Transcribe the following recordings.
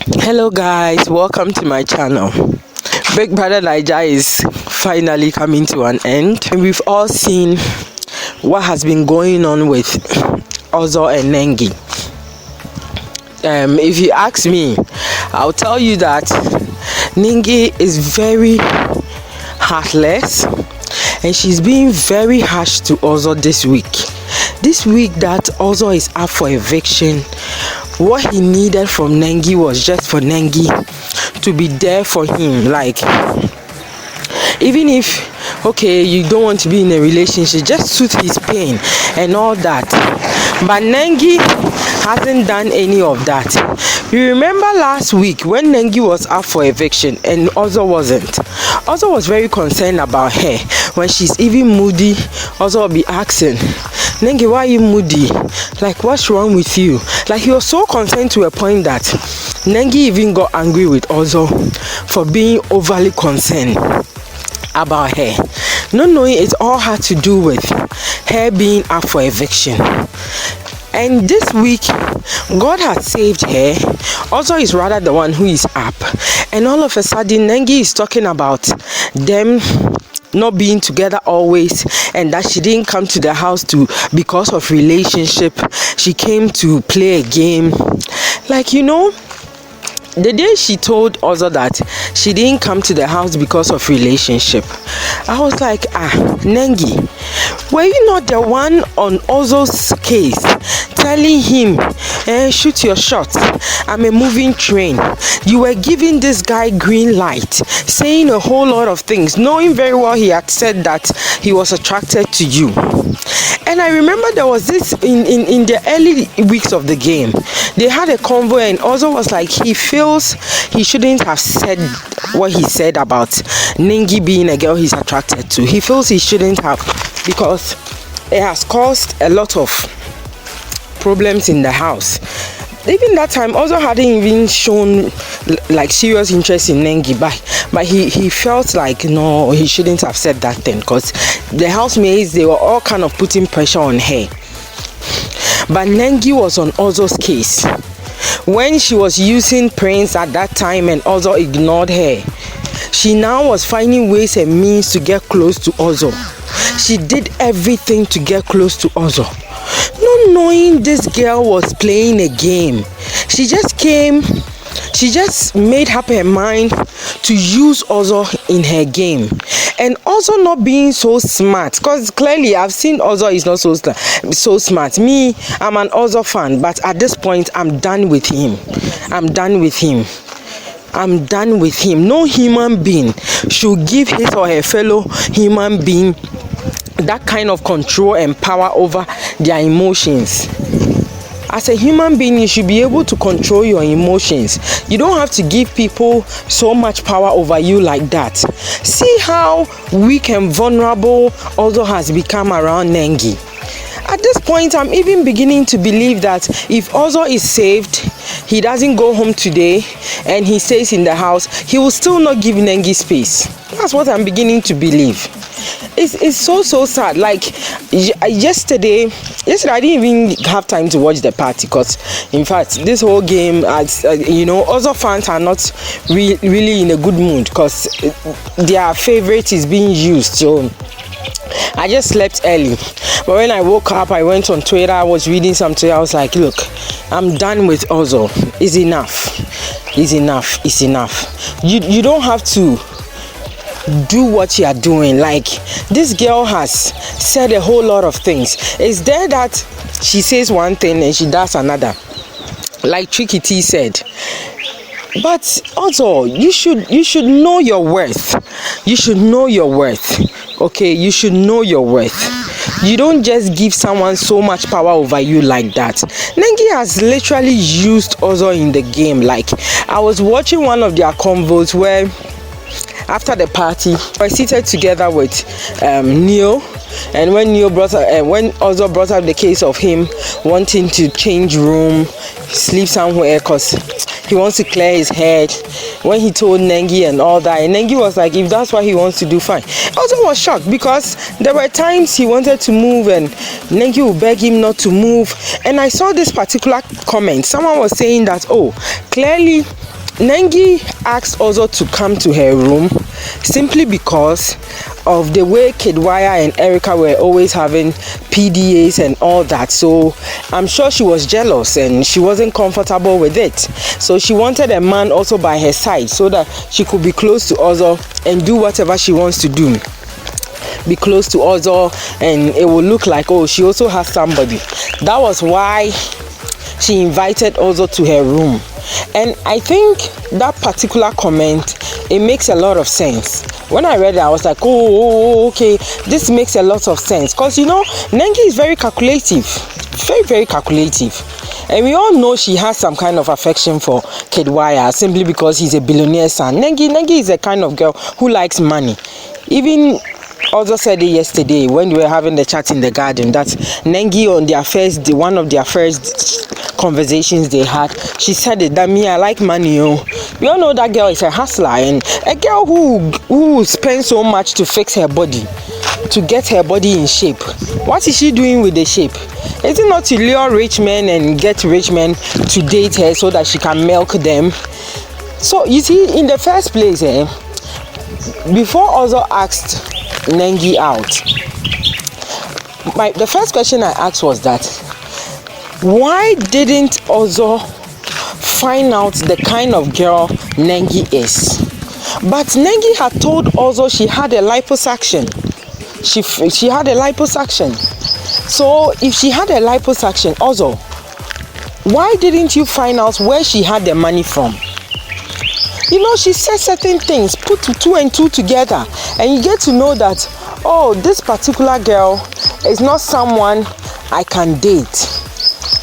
Hello guys, welcome to my channel. Bbnaija is finally coming to an end, and we've all seen what has been going on with OZO and Nengi. If you ask me, I'll tell you that Nengi is very heartless and she's being very harsh to OZO this week. This week that OZO is up for eviction, what he needed from Nengi was just for Nengi to be there for him. Like, even if, okay, you don't want to be in a relationship, just soothe his pain and all that. But Nengi hasn't done any of that. You remember last week when Nengi was up for eviction and OZO wasn't. OZO was very concerned about her. When she's even moody, OZO will be asking, Nengi, why are you moody? Like, what's wrong with you? Like, he was so concerned to a point that Nengi even got angry with OZO for being overly concerned about her, not knowing it all had to do with her being up for eviction. And this week, God has saved her. OZO is rather the one who is up. And all of a sudden, Nengi is talking about them not being together always, and that she didn't come to the house because of relationship. She came to play a game. Like, you know, the day she told OZO that she didn't come to the house because of relationship, I was like, Nengi, were you not the one on OZO's case telling him, shoot your shots, I'm a moving train? You were giving this guy green light, saying a whole lot of things, knowing very well he had said that he was attracted to you. And I remember there was this in the early weeks of the game. They had a convo and OZO was like, he feels he shouldn't have said what he said about Nengi being a girl he's attracted to. He feels he shouldn't have, because it has caused a lot of problems in the house. Even that time, OZO hadn't even shown like serious interest in Nengi, but he felt like no, he shouldn't have said that thing, because the housemates, they were all kind of putting pressure on her. But Nengi was on OZO's case. When she was using Prince at that time and OZO ignored her, she now was finding ways and means to get close to OZO. She did everything to get close to OZO, not knowing this girl was playing a game. She just made up her mind to use OZO in her game. And OZO not being so smart, because clearly I've seen OZO is not so smart. Me, I'm an OZO fan, but at this point I'm done with him. I'm done with him. No human being should give his or her fellow human being that kind of control and power over their emotions. As a human being, you should be able to control your emotions. You don't have to give people so much power over you like that. See how weak and vulnerable OZO has become around Nengi. At this point, I'm even beginning to believe that if OZO is saved, he doesn't go home today and he stays in the house, he will still not give Nengi space. That's what I'm beginning to believe. It's so sad. Like yesterday I didn't even have time to watch the party, because in fact this whole game, OZO fans are not really in a good mood because their favorite is being used. So I just slept early. But when I woke up, I went on Twitter, I was reading something, I was like, look, I'm done with OZO. It's enough. You don't have to do what you are doing. Like, this girl has said a whole lot of things. It's there that she says one thing and she does another, like Tricky T said. But also, you should know your worth. You should know your worth. Okay, you should know your worth. You don't just give someone so much power over you like that. Nengi has literally used OZO in the game. Like, I was watching one of their convos where after the party, I seated together with Neo, and when OZO brought up the case of him wanting to change room, sleep somewhere because he wants to clear his head, when he told Nengi and all that, and Nengi was like, if that's what he wants to do, fine. OZO was shocked because there were times he wanted to move and Nengi would beg him not to move. And I saw this particular comment. Someone was saying that, oh, clearly Nengi asked Ozo to come to her room simply because of the way Kidwaya and Erica were always having PDAs and all that. So I'm sure she was jealous and she wasn't comfortable with it. So she wanted a man also by her side so that she could be close to Ozo and do whatever she wants to do. Be close to Ozo and it will look like, oh, she also has somebody. That was why she invited Ozo to her room. And I think that particular comment, it makes a lot of sense. When I read it, I was like, oh, okay, this makes a lot of sense. Because, you know, Nengi is very calculative. Very, very calculative. And we all know she has some kind of affection for Kidwaya simply because he's a billionaire son. Nengi is a kind of girl who likes money. Even Ozo said it yesterday when we were having the chat in the garden that Nengi on their first, one of their first conversations they had, she said it, that me, I like money. We all know that girl is a hustler and a girl who spends so much to fix her body, to get her body in shape. What is she doing with the shape? Is it not to lure rich men and get rich men to date her so that she can milk them? So you see, in the first place, before Ozo asked Nengi out, the first question I asked was that, why didn't Ozo find out the kind of girl Nengi is? But Nengi had told Ozo she had a liposuction. She had a liposuction. So if she had a liposuction, Ozo, why didn't you find out where she had the money from? You know, she said certain things, put two and two together, and you get to know that, oh, this particular girl is not someone I can date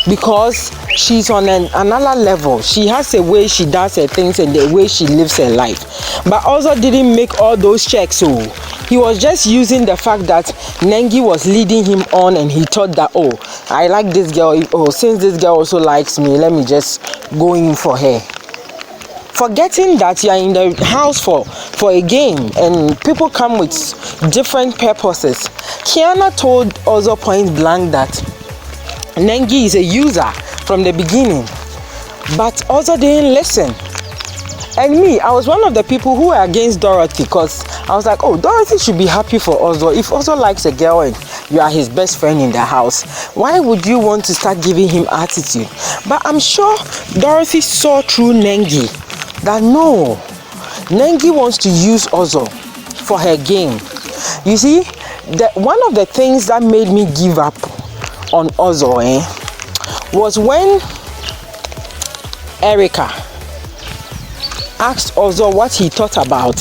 because she's on another level. She has a way she does her things and the way she lives her life. But also didn't make all those checks. So he was just using the fact that Nengi was leading him on and he thought that, oh, I like this girl. Oh, since this girl also likes me, let me just go in for her. Forgetting that you are in the house for a game and people come with different purposes. Kiana told Ozo point blank that Nengi is a user from the beginning, but Ozo didn't listen. And me, I was one of the people who were against Dorothy because I was like, oh, Dorothy should be happy for Ozo. If Ozo likes a girl and you are his best friend in the house, why would you want to start giving him attitude? But I'm sure Dorothy saw through Nengi that no, Nengi wants to use Ozo for her game. You see, one of the things that made me give up on Ozo was when Erica asked Ozo what he thought about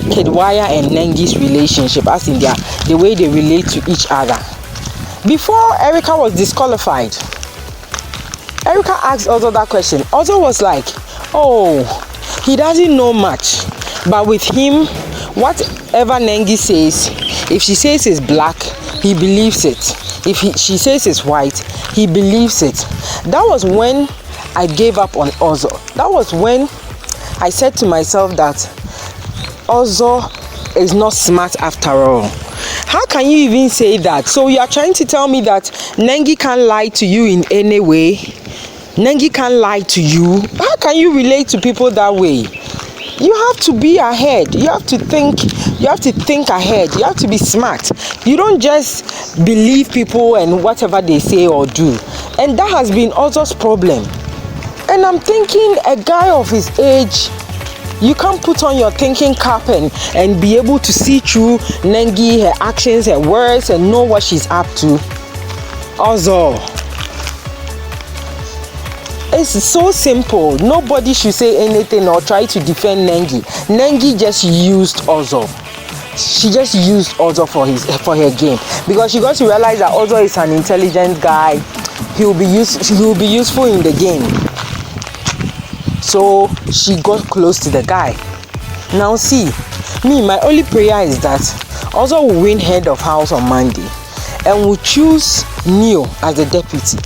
Kidwaya and Nengi's relationship, as in the way they relate to each other. Before Erica was disqualified, Erica asked Ozo that question. Ozo was like, oh, he doesn't know much, but with him, whatever Nengi says, if she says it's black, he believes it. If she says it's white, he believes it. That was when I gave up on Ozo. That was when I said to myself that Ozo is not smart after all. How can you even say that? So you are trying to tell me that Nengi can't lie to you in any way? Nengi can't lie to you? How can you relate to people that way? You have to be ahead. You have to think ahead. You have to be smart. You don't just believe people and whatever they say or do. And that has been Ozo's problem. And I'm thinking, a guy of his age, you can't put on your thinking cap and be able to see through Nengi, her actions, her words, and know what she's up to. Ozo, it's so simple. Nobody should say anything or try to defend Nengi. Nengi just used Ozo. She just used Ozo for her game, because she got to realize that Ozo is an intelligent guy. He will be useful in the game. So she got close to the guy. Now see, me, my only prayer is that Ozo will win head of house on Monday and will choose Neo as the deputy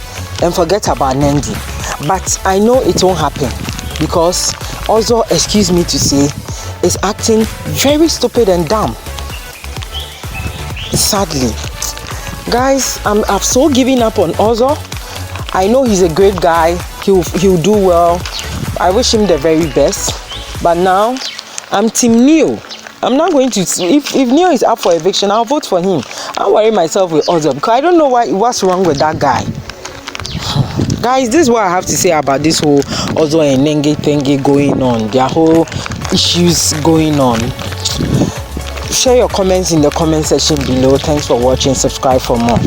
and forget about Nengi. But I know it won't happen because Ozo, excuse me to say, is acting very stupid and dumb. Sadly. Guys, I've so given up on Ozo. I know he's a great guy. He'll do well. I wish him the very best. But now, I'm Team Neo. I'm not going to. If Neo is up for eviction, I'll vote for him. I'll worry myself with OZO because I don't know what's wrong with that guy. Guys, this is what I have to say about this whole OZO and Nengi thingy going on. Their whole issues going on. Share your comments in the comment section below. Thanks for watching. Subscribe for more.